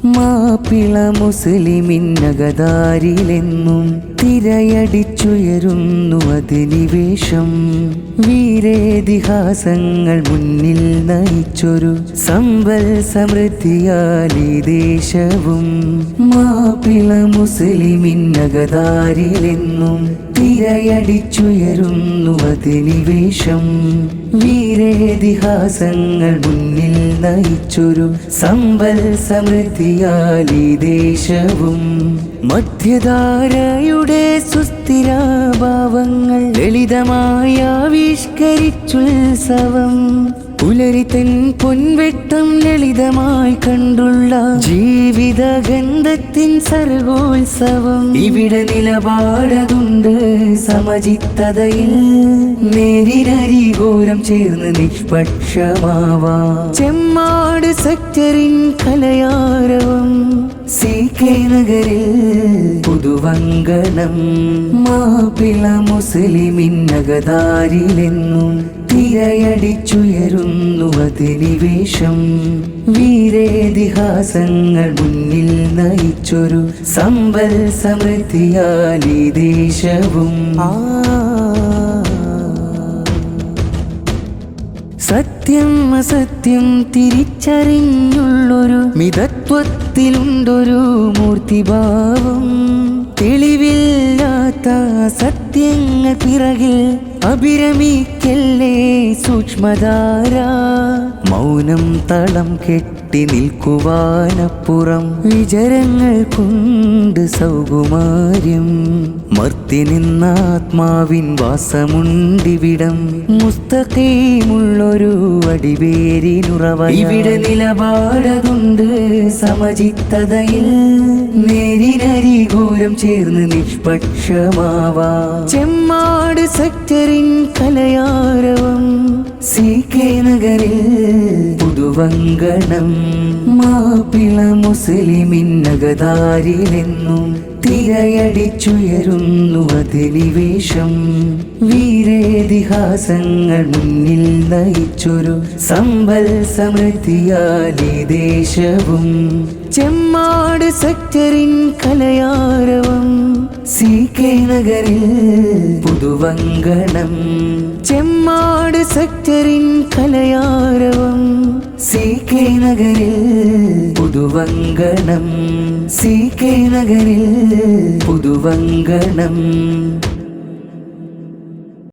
മാപ്പിള മുസ്ലിമിന്നകതാരിലെന്നും തിരയടിച്ചുയരുന്നു അധിനിവേശം. വീരേതിഹാസങ്ങൾ മുന്നിൽ നയിച്ചൊരു സമ്പൽ സമൃദ്ധിയാൽ ഈ ദേശവും. മാപ്പിള മുസ്ലിമിന്നകതാരിലെന്നും തിരയടിച്ചുയരുന്നു അധിനിവേശം. വീരേതിഹാസങ്ങൾ മുന്നിൽ നയിച്ചൊരു സമ്പൽ സമൃദ്ധിയാൽ ഈ ദേശവും. മധ്യധാരയുടെ സുസ്ഥിരാഭാവങ്ങൾ ലളിതമായി ആവിഷ്കരിച്ചുത്സവം. പുലരിത്തൻ പൊൻവെട്ടം ലളിതമായി കണ്ടുള്ള ജീവിതഗന്ധത്തിൻ സർഗോത്സവം. ഇവിടെ നിലപാടതുണ്ട് സമചിത്തതയിൽ, നേരിനരിഘോരം ചേർന്ന് നിഷ്പക്ഷമാവാം. ചെമ്മാട് സെക്ടറിൻ കലയാരവം, CK നഗരിൽ പുതുവങ്കണം. മാപ്പിള മുസ്ലിമിന്നകതാരിലെന്നും തിരയടിച്ചുയരുന്നു അധിനിവേശം. വീരേതിഹാസങ്ങൾ മുന്നിൽ നയിച്ചൊരു സമ്പൽ സമൃദ്ധിയാൽ ഈ ദേശവും. സത്യം അസത്യം തിരിച്ചറിഞ്ഞുള്ളൊരു മിതത്വത്തിലുണ്ടൊരു മൂർത്തിഭാവം. തെളിവില്ലാത്ത സത്യങ്ങൾ പിറകിൽ അഭിരമിക്കല്ലേ സൂക്ഷ്മധാര. മൗനം തളം കെട്ടി നിൽക്കുവാനപ്പുറം വിചരങ്ങൾ കൊണ്ട് സൗകുമാര്യം. മർത്തിനിന്നാത്മാവിൻ വാസമുണ്ടിവിടം, മുസ്തഖീമുള്ളൊരു അടിവേരിനുറവ. ഇവിടെ നിലപാടതുണ്ട് സമചിത്തതയിൽ, നേരിനരിഘോരം ചേർന്ന് നിഷ്പക്ഷമാവാം. ചെമ്മാട് സെക്ടറിൻ കലയാരവം, CK നഗരിൽ പുതുവങ്കണം. മാപ്പിള മുസ്ലിമിന്നകതാരിലെന്നും തിരയടിച്ചുയരുന്നു അധിനിവേശം. വീരേതിഹാസങ്ങൾ മുന്നിൽ നയിച്ചൊരു സമ്പൽ സമൃദ്ധിയാൽ ഈ ദേശവും. Chemmad സെക്ടറിൻ കലയാരവം, CK നഗരിൽ പുതുവങ്കണം. Chemmad സെക്ടറിൻ കലയാരവം, CK നഗരിൽ പുതുവങ്കണം. CK നഗരിൽ പുതുവങ്കണം.